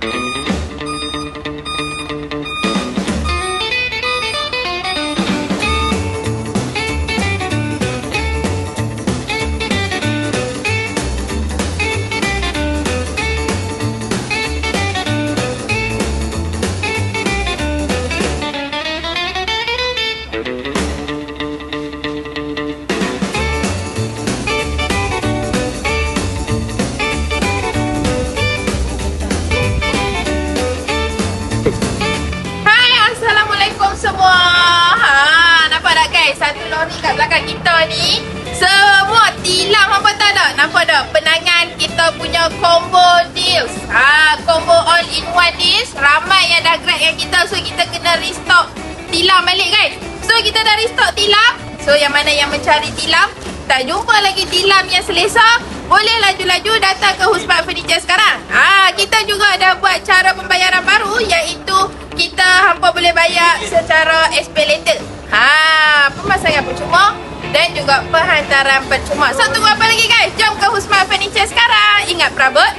Hai, Assalamualaikum semua. Nampak tak guys? Satu lori kat belakang kita ni semua tilam, hampa tahu tak? Nampak tak? Penangan kita punya combo deals. Combo all in one deals. Ramai yang dah grab yang kita, so kita kena restock tilam balik guys. So kita dah restock tilam. So yang mana yang mencari tilam, tak jumpa lagi tilam yang selesa, boleh laju-laju datang ke Husman Furniture sekarang. Kita juga dah buat cara pembayaran baru, iaitu kita hampa boleh bayar secara SPay later. Pemasangan percuma dan juga penghantaran percuma. So tunggu apa lagi guys? Jom ke Husman Furniture sekarang. Ingat perabot